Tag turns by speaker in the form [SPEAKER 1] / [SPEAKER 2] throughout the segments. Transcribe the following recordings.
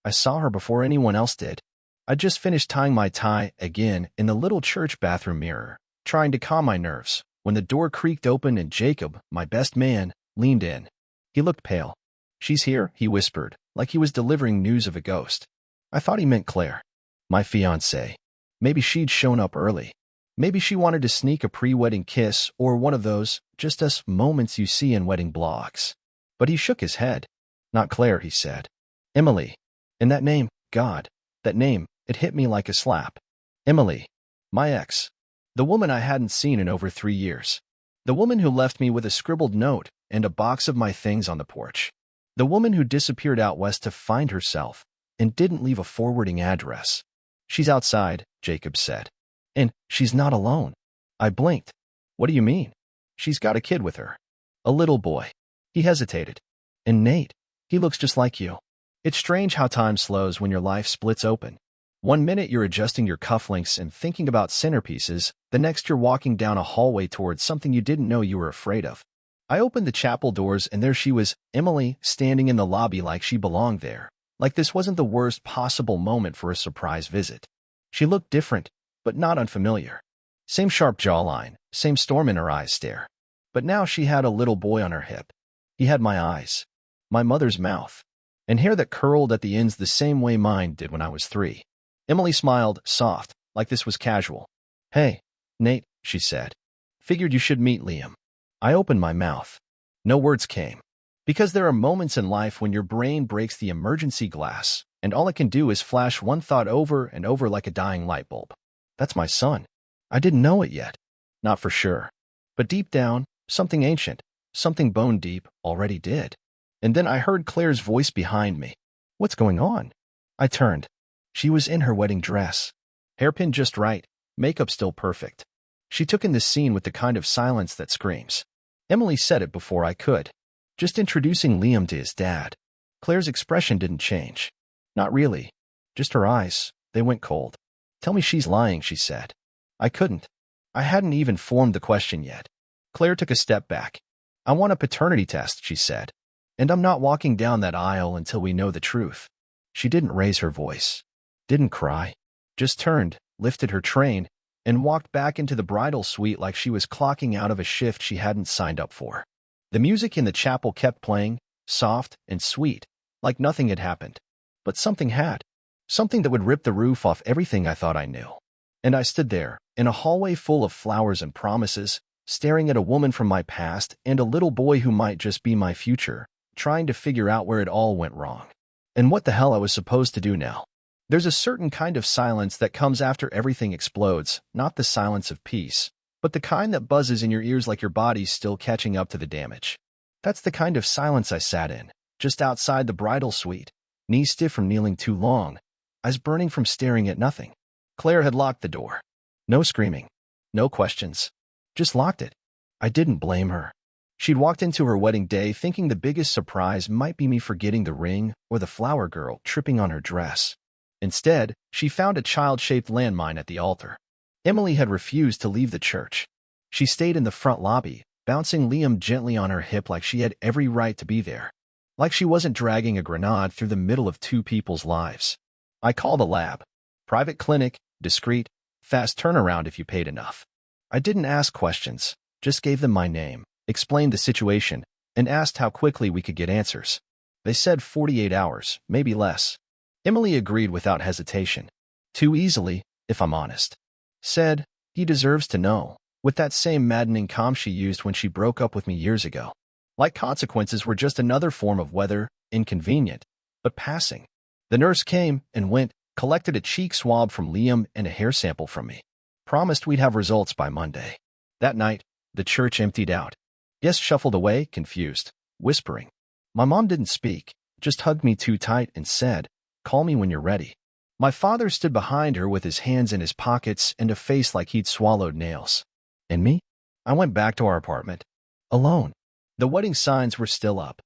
[SPEAKER 1] I saw her before anyone else did. I'd just finished tying my tie again in the little church bathroom mirror, trying to calm my nerves, when the door creaked open and Jacob, my best man, leaned in. He looked pale. "She's here," he whispered, like he was delivering news of a ghost. I thought he meant Claire, my fiancée. Maybe she'd shown up early. Maybe she wanted to sneak a pre-wedding kiss or one of those just us moments you see in wedding blogs. But he shook his head. "Not Claire," he said. "Emily." And that name, God, that name, it hit me like a slap. Emily. My ex. The woman I hadn't seen in over 3 years. The woman who left me with a scribbled note and a box of my things on the porch. The woman who disappeared out west to find herself and didn't leave a forwarding address. "She's outside," Jacob said. "And she's not alone." I blinked. "What do you mean?" "She's got a kid with her. A little boy." He hesitated. "And Nate, he looks just like you." It's strange how time slows when your life splits open. One minute you're adjusting your cufflinks and thinking about centerpieces, the next you're walking down a hallway towards something you didn't know you were afraid of. I opened the chapel doors and there she was, Emily, standing in the lobby like she belonged there. Like this wasn't the worst possible moment for a surprise visit. She looked different, but not unfamiliar. Same sharp jawline, same storm in her eyes stare. But now she had a little boy on her hip. He had my eyes, my mother's mouth, and hair that curled at the ends the same way mine did when I was 3. Emily smiled, soft, like this was casual. "Hey, Nate," she said. "Figured you should meet Liam." I opened my mouth. No words came. Because there are moments in life when your brain breaks the emergency glass, and all it can do is flash one thought over and over like a dying light bulb. That's my son. I didn't know it yet. Not for sure. But deep down, something ancient, something bone deep, already did. And then I heard Claire's voice behind me. "What's going on?" I turned. She was in her wedding dress. Hairpin just right, makeup still perfect. She took in this scene with the kind of silence that screams. Emily said it before I could. Just introducing Liam to his dad. Claire's expression didn't change. Not really. Just her eyes. They went cold. "Tell me she's lying," she said. I couldn't. I hadn't even formed the question yet. Claire took a step back. "I want a paternity test," she said. "And I'm not walking down that aisle until we know the truth." She didn't raise her voice. Didn't cry. Just turned, lifted her train, and walked back into the bridal suite like she was clocking out of a shift she hadn't signed up for. The music in the chapel kept playing, soft and sweet, like nothing had happened. But something had. Something that would rip the roof off everything I thought I knew. And I stood there, in a hallway full of flowers and promises, staring at a woman from my past and a little boy who might just be my future, trying to figure out where it all went wrong. And what the hell I was supposed to do now. There's a certain kind of silence that comes after everything explodes, not the silence of peace, but the kind that buzzes in your ears like your body's still catching up to the damage. That's the kind of silence I sat in, just outside the bridal suite, knees stiff from kneeling too long, eyes burning from staring at nothing. Claire had locked the door. No screaming. No questions. Just locked it. I didn't blame her. She'd walked into her wedding day thinking the biggest surprise might be me forgetting the ring or the flower girl tripping on her dress. Instead, she found a child-shaped landmine at the altar. Emily had refused to leave the church. She stayed in the front lobby, bouncing Liam gently on her hip like she had every right to be there. Like she wasn't dragging a grenade through the middle of 2 people's lives. I called a lab. Private clinic, discreet, fast turnaround if you paid enough. I didn't ask questions, just gave them my name, explained the situation, and asked how quickly we could get answers. They said 48 hours, maybe less. Emily agreed without hesitation. Too easily, if I'm honest. Said, "He deserves to know," with that same maddening calm she used when she broke up with me years ago. Like consequences were just another form of weather, inconvenient, but passing. The nurse came and went, collected a cheek swab from Liam and a hair sample from me. Promised we'd have results by Monday. That night, the church emptied out. Guests shuffled away, confused, whispering. My mom didn't speak, just hugged me too tight and said, "Call me when you're ready." My father stood behind her with his hands in his pockets and a face like he'd swallowed nails. And me? I went back to our apartment. Alone. The wedding signs were still up.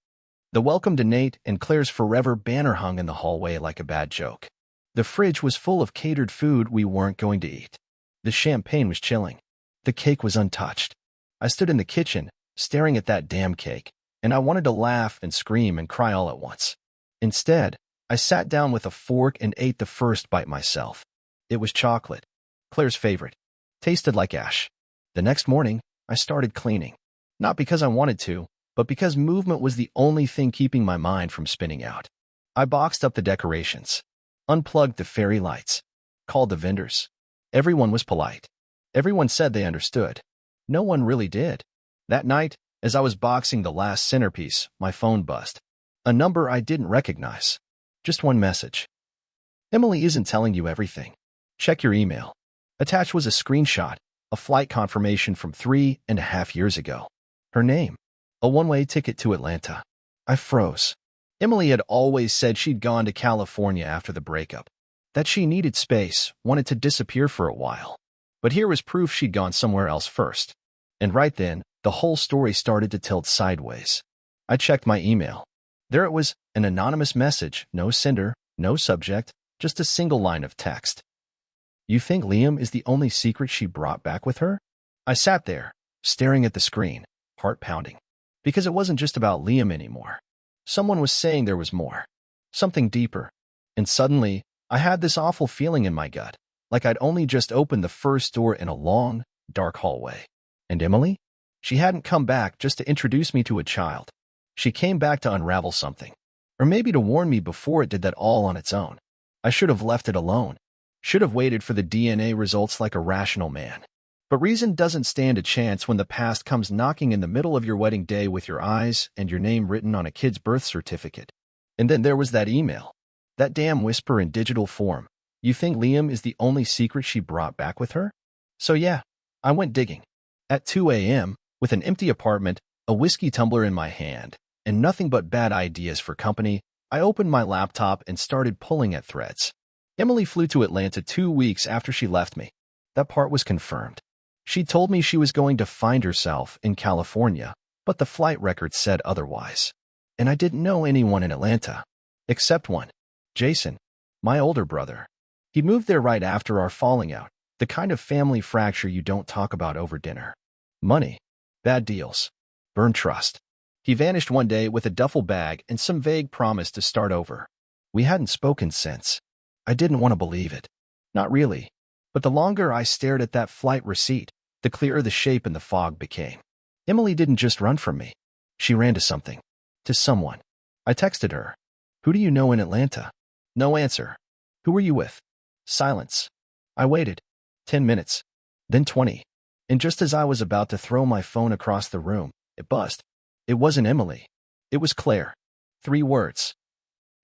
[SPEAKER 1] The welcome to Nate and Claire's forever banner hung in the hallway like a bad joke. The fridge was full of catered food we weren't going to eat. The champagne was chilling. The cake was untouched. I stood in the kitchen, staring at that damn cake, and I wanted to laugh and scream and cry all at once. Instead, I sat down with a fork and ate the first bite myself. It was chocolate, Claire's favorite. Tasted like ash. The next morning, I started cleaning. Not because I wanted to, but because movement was the only thing keeping my mind from spinning out. I boxed up the decorations, unplugged the fairy lights, called the vendors. Everyone was polite. Everyone said they understood. No one really did. That night, as I was boxing the last centerpiece, my phone buzzed. A number I didn't recognize. Just one message. Emily isn't telling you everything. Check your email. Attached was a screenshot, a flight confirmation from 3.5 years ago. Her name. A one-way ticket to Atlanta. I froze. Emily had always said she'd gone to California after the breakup. That she needed space, wanted to disappear for a while. But here was proof she'd gone somewhere else first. And right then, the whole story started to tilt sideways. I checked my email. There it was, an anonymous message, no sender, no subject, just a single line of text. You think Liam is the only secret she brought back with her? I sat there, staring at the screen, heart pounding. Because it wasn't just about Liam anymore. Someone was saying there was more. Something deeper. And suddenly, I had this awful feeling in my gut, like I'd only just opened the first door in a long, dark hallway. And Emily? She hadn't come back just to introduce me to a child. She came back to unravel something. Or maybe to warn me before it did that all on its own. I should have left it alone. Should have waited for the DNA results like a rational man. But reason doesn't stand a chance when the past comes knocking in the middle of your wedding day with your eyes and your name written on a kid's birth certificate. And then there was that email. That damn whisper in digital form. You think Liam is the only secret she brought back with her? So yeah, I went digging. At 2 a.m., with an empty apartment, a whiskey tumbler in my hand, and nothing but bad ideas for company, I opened my laptop and started pulling at threads. Emily flew to Atlanta 2 weeks after she left me. That part was confirmed. She told me she was going to find herself in California, but the flight record said otherwise. And I didn't know anyone in Atlanta. Except one. Jason, my older brother. He moved there right after our falling out, the kind of family fracture you don't talk about over dinner. Money. Bad deals. Burned trust. He vanished one day with a duffel bag and some vague promise to start over. We hadn't spoken since. I didn't want to believe it. Not really. But the longer I stared at that flight receipt, the clearer the shape in the fog became. Emily didn't just run from me. She ran to something. To someone. I texted her. Who do you know in Atlanta? No answer. Who were you with? Silence. I waited. 10 minutes. Then 20. And just as I was about to throw my phone across the room, it buzzed. It wasn't Emily. It was Claire. 3 words.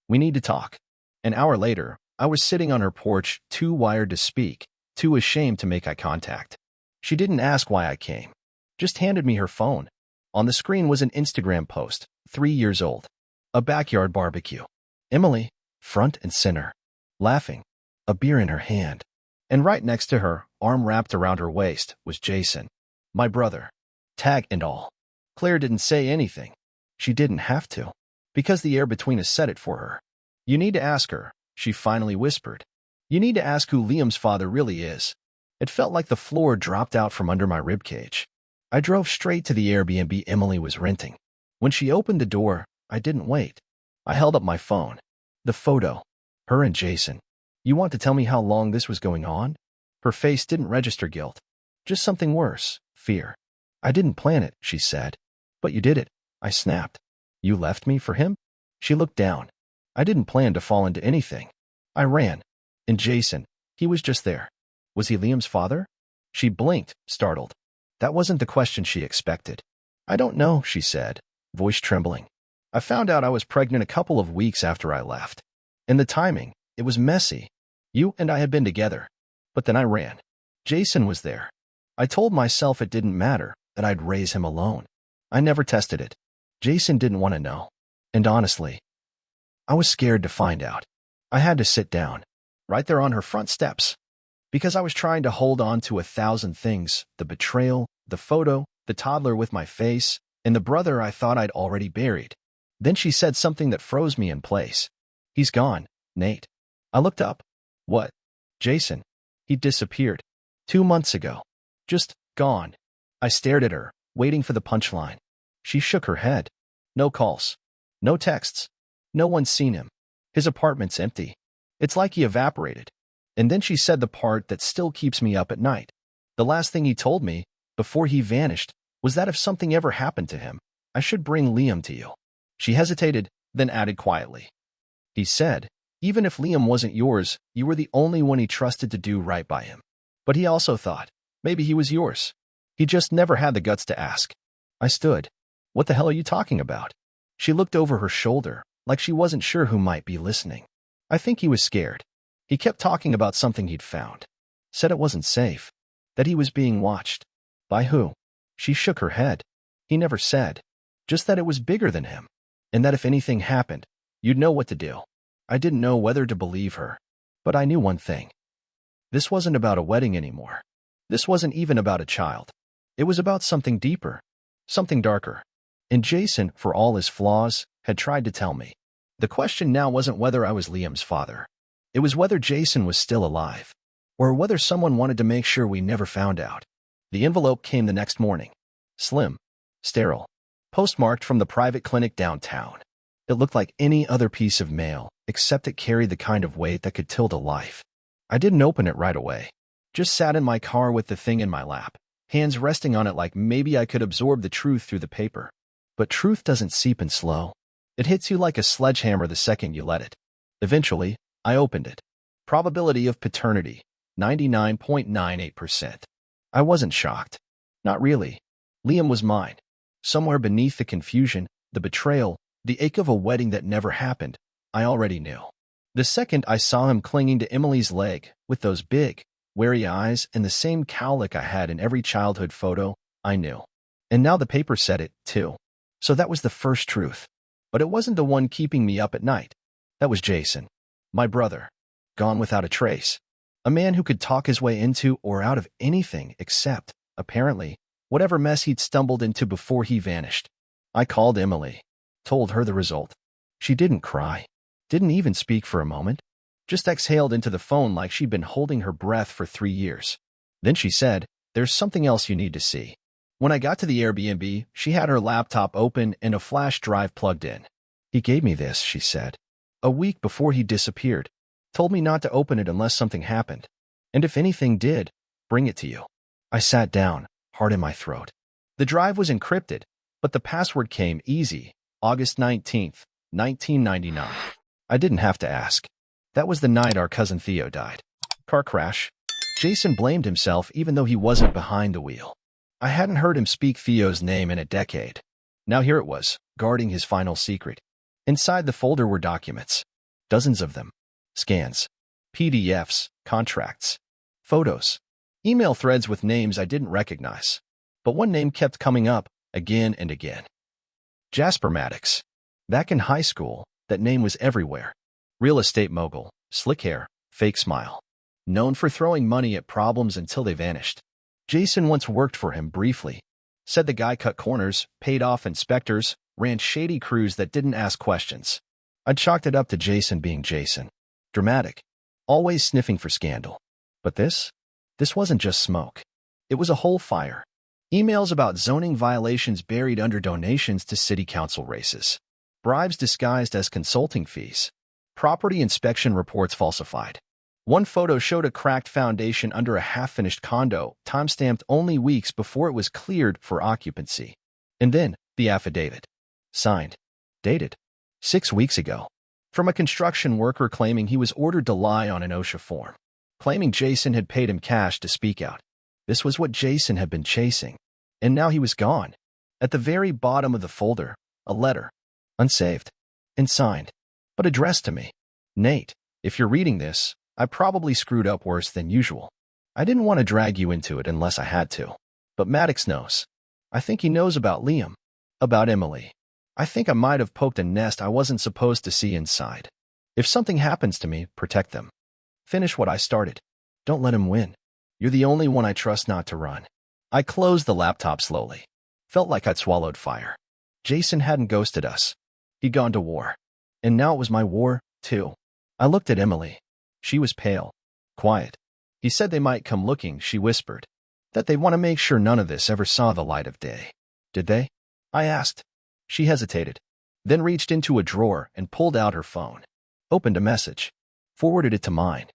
[SPEAKER 1] We need to talk. An hour later, I was sitting on her porch, too wired to speak, too ashamed to make eye contact. She didn't ask why I came. Just handed me her phone. On the screen was an Instagram post, 3 years old. A backyard barbecue. Emily, front and center. Laughing. A beer in her hand. And right next to her, arm wrapped around her waist, was Jason. My brother. Tag and all. Claire didn't say anything. She didn't have to. Because the air between us said it for her. You need to ask her, she finally whispered. You need to ask who Liam's father really is. It felt like the floor dropped out from under my ribcage. I drove straight to the Airbnb Emily was renting. When she opened the door, I didn't wait. I held up my phone. The photo. Her and Jason. You want to tell me how long this was going on? Her face didn't register guilt. Just something worse, fear. I didn't plan it, she said. But you did it, I snapped. You left me for him? She looked down. I didn't plan to fall into anything. I ran. And Jason, he was just there. Was he Liam's father? She blinked, startled. That wasn't the question she expected. I don't know, she said, voice trembling. I found out I was pregnant a couple of weeks after I left. And the timing, it was messy. You and I had been together. But then I ran. Jason was there. I told myself it didn't matter, that I'd raise him alone. I never tested it. Jason didn't want to know. And honestly, I was scared to find out. I had to sit down, right there on her front steps. Because I was trying to hold on to 1,000 things, the betrayal, the photo, the toddler with my face, and the brother I thought I'd already buried. Then she said something that froze me in place. He's gone, Nate. I looked up. What? Jason. He'd disappeared. 2 months ago. Just gone. I stared at her, waiting for the punchline. She shook her head. No calls. No texts. No one's seen him. His apartment's empty. It's like he evaporated. And then she said the part that still keeps me up at night. The last thing he told me, before he vanished, was that if something ever happened to him, I should bring Liam to you. She hesitated, then added quietly. He said, even if Liam wasn't yours, you were the only one he trusted to do right by him. But he also thought, maybe he was yours. He just never had the guts to ask. I stood. What the hell are you talking about? She looked over her shoulder, like she wasn't sure who might be listening. I think he was scared. He kept talking about something he'd found. Said it wasn't safe. That he was being watched. By who? She shook her head. He never said. Just that it was bigger than him. And that if anything happened, you'd know what to do. I didn't know whether to believe her. But I knew one thing. This wasn't about a wedding anymore. This wasn't even about a child. It was about something deeper. Something darker. And Jason, for all his flaws, had tried to tell me. The question now wasn't whether I was Liam's father. It was whether Jason was still alive. Or whether someone wanted to make sure we never found out. The envelope came the next morning. Slim. Sterile. Postmarked from the private clinic downtown. It looked like any other piece of mail, except it carried the kind of weight that could tilt a life. I didn't open it right away. Just sat in my car with the thing in my lap, hands resting on it like maybe I could absorb the truth through the paper. But truth doesn't seep in slow. It hits you like a sledgehammer the second you let it. Eventually, I opened it. Probability of paternity, 99.98%. I wasn't shocked. Not really. Liam was mine. Somewhere beneath the confusion, the betrayal, the ache of a wedding that never happened, I already knew. The second I saw him clinging to Emily's leg, with those big, wary eyes and the same cowlick I had in every childhood photo, I knew. And now the paper said it, too. So that was the first truth. But it wasn't the one keeping me up at night. That was Jason. My brother. Gone without a trace. A man who could talk his way into or out of anything except, apparently, whatever mess he'd stumbled into before he vanished. I called Emily. Told her the result. She didn't cry. Didn't even speak for a moment. Just exhaled into the phone like she'd been holding her breath for 3 years. Then she said, there's something else you need to see. When I got to the Airbnb, she had her laptop open and a flash drive plugged in. He gave me this, she said. A week before he disappeared. Told me not to open it unless something happened. And if anything did, bring it to you. I sat down, heart in my throat. The drive was encrypted, but the password came easy. August 19th, 1999. I didn't have to ask. That was the night our cousin Theo died. Car crash. Jason blamed himself even though he wasn't behind the wheel. I hadn't heard him speak Theo's name in a decade. Now here it was, guarding his final secret. Inside the folder were documents. Dozens of them. Scans. PDFs, contracts. Photos. Email threads with names I didn't recognize. But one name kept coming up, again and again. Jasper Maddox. Back in high school, that name was everywhere. Real estate mogul, slick hair, fake smile. Known for throwing money at problems until they vanished. Jason once worked for him briefly. Said the guy cut corners, paid off inspectors, ran shady crews that didn't ask questions. I'd chalked it up to Jason being Jason. Dramatic. Always sniffing for scandal. But this wasn't just smoke. It was a whole fire. Emails about zoning violations buried under donations to city council races. Bribes disguised as consulting fees. Property inspection reports falsified. One photo showed a cracked foundation under a half-finished condo, time-stamped only weeks before it was cleared for occupancy. And then, the affidavit. Signed. Dated. 6 weeks ago. From a construction worker claiming he was ordered to lie on an OSHA form. Claiming Jason had paid him cash to speak out. This was what Jason had been chasing. And now he was gone. At the very bottom of the folder, a letter. Unsaved. And signed. But addressed to me. Nate, if you're reading this, I probably screwed up worse than usual. I didn't want to drag you into it unless I had to. But Maddox knows. I think he knows about Liam. About Emily. I think I might have poked a nest I wasn't supposed to see inside. If something happens to me, protect them. Finish what I started. Don't let him win. You're the only one I trust not to run. I closed the laptop slowly. Felt like I'd swallowed fire. Jason hadn't ghosted us. He'd gone to war. And now it was my war, too. I looked at Emily. She was pale. Quiet. He said they might come looking, she whispered. That they'd want to make sure none of this ever saw the light of day. Did they? I asked. She hesitated. Then reached into a drawer and pulled out her phone. Opened a message. Forwarded it to mine.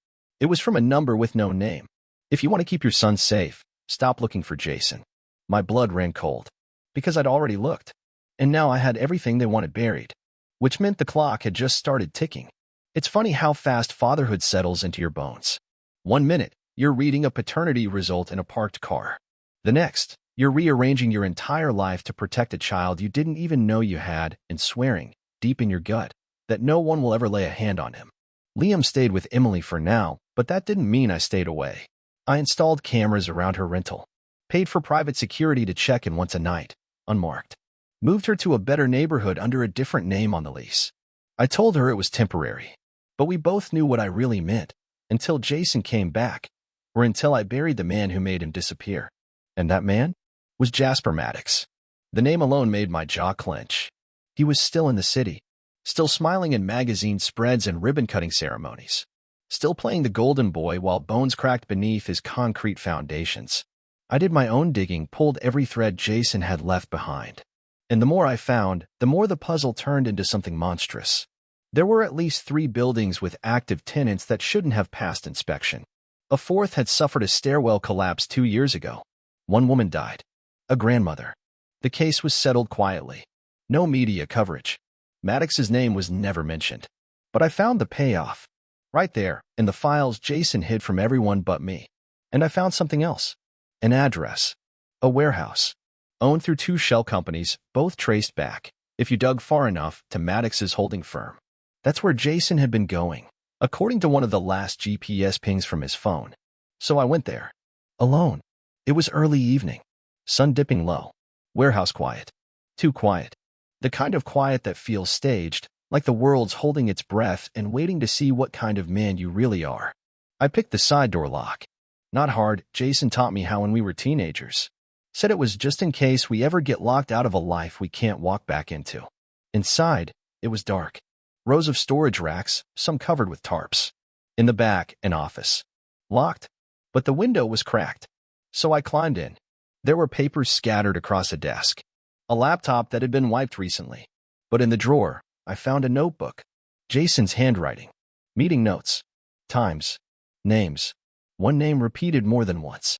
[SPEAKER 1] It was from a number with no name. If you want to keep your son safe, stop looking for Jason. My blood ran cold. Because I'd already looked. And now I had everything they wanted buried. Which meant the clock had just started ticking. It's funny how fast fatherhood settles into your bones. 1 minute, you're reading a paternity result in a parked car. The next, you're rearranging your entire life to protect a child you didn't even know you had and swearing, deep in your gut, that no one will ever lay a hand on him. Liam stayed with Emily for now, but that didn't mean I stayed away. I installed cameras around her rental. Paid for private security to check in once a night, unmarked. Moved her to a better neighborhood under a different name on the lease. I told her it was temporary. But we both knew what I really meant, until Jason came back, or until I buried the man who made him disappear. And that man was Jasper Maddox. The name alone made my jaw clench. He was still in the city, still smiling in magazine spreads and ribbon-cutting ceremonies, still playing the golden boy while bones cracked beneath his concrete foundations. I did my own digging, pulled every thread Jason had left behind. And the more I found, the more the puzzle turned into something monstrous. There were at least 3 buildings with active tenants that shouldn't have passed inspection. A 4th had suffered a stairwell collapse 2 years ago. 1 woman died. A grandmother. The case was settled quietly. No media coverage. Maddox's name was never mentioned. But I found the payoff. Right there, in the files Jason hid from everyone but me. And I found something else. An address. A warehouse. Owned through 2 shell companies, both traced back, if you dug far enough, to Maddox's holding firm. That's where Jason had been going, according to one of the last GPS pings from his phone. So I went there. Alone. It was early evening. Sun dipping low. Warehouse quiet. Too quiet. The kind of quiet that feels staged, like the world's holding its breath and waiting to see what kind of man you really are. I picked the side door lock. Not hard, Jason taught me how when we were teenagers. Said it was just in case we ever get locked out of a life we can't walk back into. Inside, it was dark. Rows of storage racks, some covered with tarps. In the back, an office. Locked, but the window was cracked. So I climbed in. There were papers scattered across a desk. A laptop that had been wiped recently. But in the drawer, I found a notebook. Jason's handwriting. Meeting notes. Times. Names. One name repeated more than once.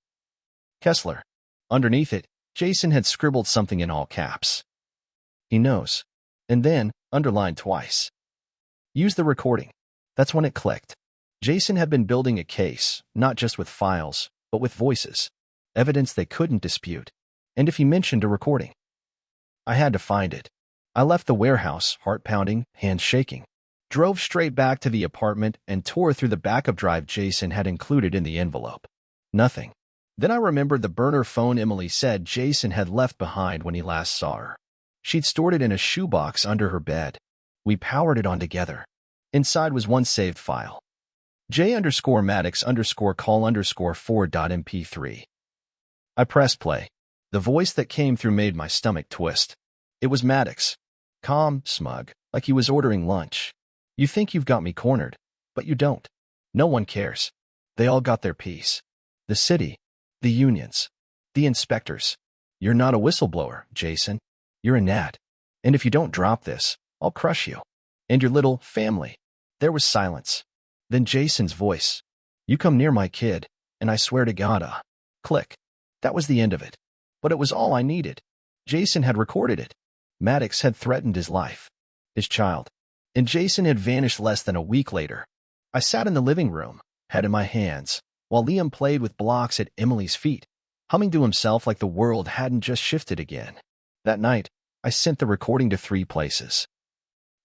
[SPEAKER 1] Kessler. Underneath it, Jason had scribbled something in all caps. He knows. And then, underlined twice. Use the recording. That's when it clicked. Jason had been building a case, not just with files, but with voices. Evidence they couldn't dispute. And if he mentioned a recording, I had to find it. I left the warehouse, heart pounding, hands shaking. Drove straight back to the apartment and tore through the backup drive Jason had included in the envelope. Nothing. Then I remembered the burner phone Emily said Jason had left behind when he last saw her. She'd stored it in a shoebox under her bed. We powered it on together. Inside was one saved file. J_Maddox_call_4.mp3. I pressed play. The voice that came through made my stomach twist. It was Maddox. Calm, smug, like he was ordering lunch. You think you've got me cornered, but you don't. No one cares. They all got their piece. The city. The unions. The inspectors. You're not a whistleblower, Jason. You're a gnat. And if you don't drop this, I'll crush you. And your little family. There was silence. Then Jason's voice. You come near my kid, and I swear to God, click. That was the end of it. But it was all I needed. Jason had recorded it. Maddox had threatened his life. His child. And Jason had vanished less than a week later. I sat in the living room, head in my hands, while Liam played with blocks at Emily's feet, humming to himself like the world hadn't just shifted again. That night, I sent the recording to 3 places.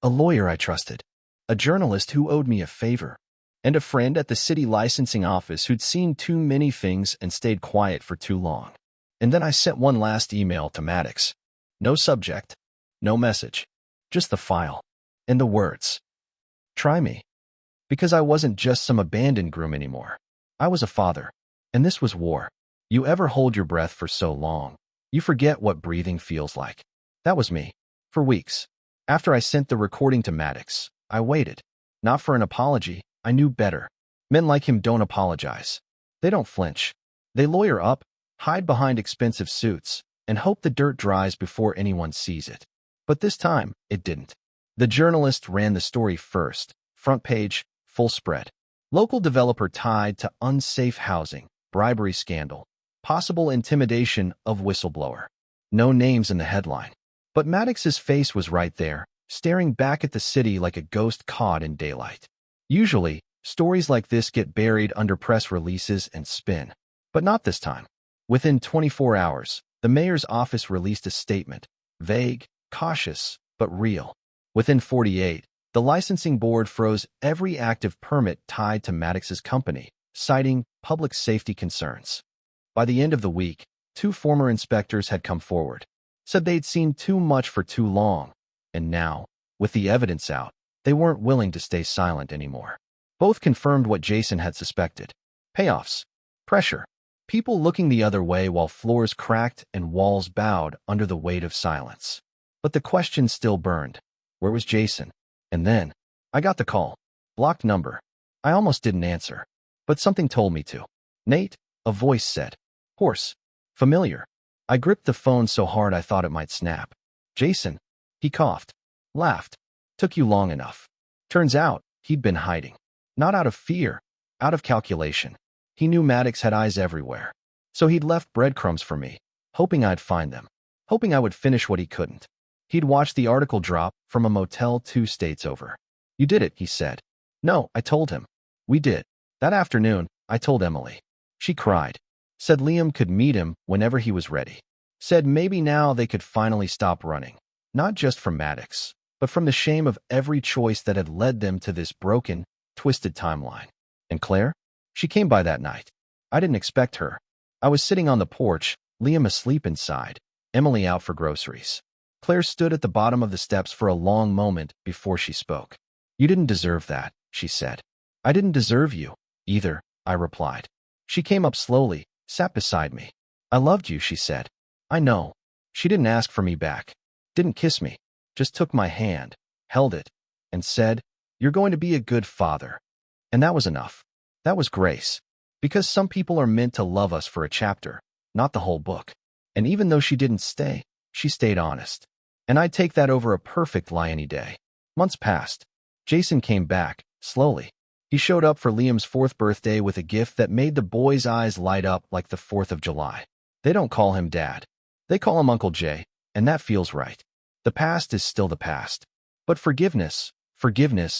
[SPEAKER 1] A lawyer I trusted, a journalist who owed me a favor, and a friend at the city licensing office who'd seen too many things and stayed quiet for too long. And then I sent one last email to Maddox. No subject, no message, just the file, and the words. Try me. Because I wasn't just some abandoned groom anymore. I was a father, and this was war. You ever hold your breath for so long, you forget what breathing feels like. That was me. For weeks. After I sent the recording to Maddox, I waited. Not for an apology, I knew better. Men like him don't apologize. They don't flinch. They lawyer up, hide behind expensive suits, and hope the dirt dries before anyone sees it. But this time, it didn't. The journalist ran the story first, Front page, full spread. Local developer tied to unsafe housing, bribery scandal, possible intimidation of whistleblower. No names in the headline. But Maddox's face was right there, staring back at the city like a ghost caught in daylight. Usually, stories like this get buried under press releases and spin. But not this time. Within 24 hours, the mayor's office released a statement, vague, cautious, but real. Within 48, the licensing board froze every active permit tied to Maddox's company, citing public safety concerns. By the end of the week, 2 former inspectors had come forward, said they'd seen too much for too long, and now, with the evidence out, they weren't willing to stay silent anymore. Both confirmed what Jason had suspected. Payoffs. Pressure. People looking the other way while floors cracked and walls bowed under the weight of silence. But the question still burned. Where was Jason? And then, I got the call. Blocked number. I almost didn't answer. But something told me to. Nate, a voice said. Hoarse. Familiar. I gripped the phone so hard I thought it might snap. Jason. He coughed. Laughed. Took you long enough. Turns out, he'd been hiding. Not out of fear. Out of calculation. He knew Maddox had eyes everywhere. So he'd left breadcrumbs for me, hoping I'd find them. Hoping I would finish what he couldn't. He'd watched the article drop from a motel 2 states over. You did it, he said. No, I told him. We did. That afternoon, I told Emily. She cried. Said Liam could meet him whenever he was ready. Said maybe now they could finally stop running. Not just from Maddox, but from the shame of every choice that had led them to this broken, twisted timeline. And Claire? She came by that night. I didn't expect her. I was sitting on the porch, Liam asleep inside, Emily out for groceries. Claire stood at the bottom of the steps for a long moment before she spoke. You didn't deserve that, she said. I didn't deserve you, either, I replied. She came up slowly, sat beside me. I loved you, she said. I know. She didn't ask for me back. Didn't kiss me. Just took my hand, held it, and said, You're going to be a good father. And that was enough. That was grace. Because some people are meant to love us for a chapter, not the whole book. And even though she didn't stay, she stayed honest. And I'd take that over a perfect lie any day. Months passed. Jason came back, slowly. He showed up for Liam's 4th birthday with a gift that made the boys' eyes light up like the 4th of July. They don't call him Dad. They call him Uncle Jay, and that feels right. The past is still the past. But forgiveness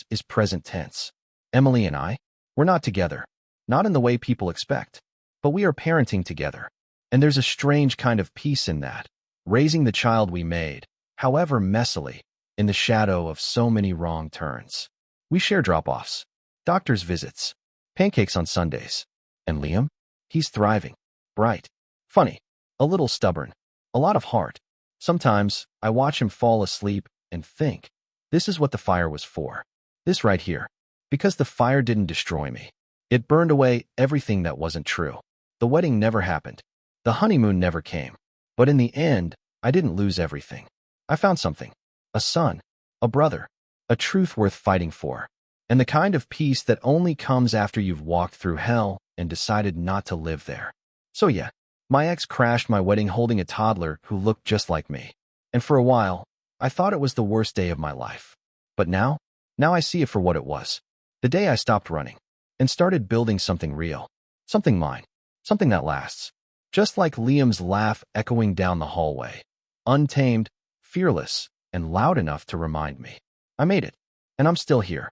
[SPEAKER 1] is present tense. Emily and I, we're not together. Not in the way people expect. But we are parenting together. And there's a strange kind of peace in that. Raising the child we made, however messily, in the shadow of so many wrong turns. We share drop-offs, doctor's visits, pancakes on Sundays. And Liam? He's thriving. Bright. Funny. A little stubborn. A lot of heart. Sometimes, I watch him fall asleep and think, this is what the fire was for. This right here. Because the fire didn't destroy me. It burned away everything that wasn't true. The wedding never happened. The honeymoon never came. But in the end, I didn't lose everything. I found something. A son. A brother. A truth worth fighting for. And the kind of peace that only comes after you've walked through hell and decided not to live there. So yeah, my ex crashed my wedding holding a toddler who looked just like me. And for a while, I thought it was the worst day of my life. But now I see it for what it was. The day I stopped running and started building something real. Something mine. Something that lasts. Just like Liam's laugh echoing down the hallway. Untamed, fearless, and loud enough to remind me. I made it. And I'm still here.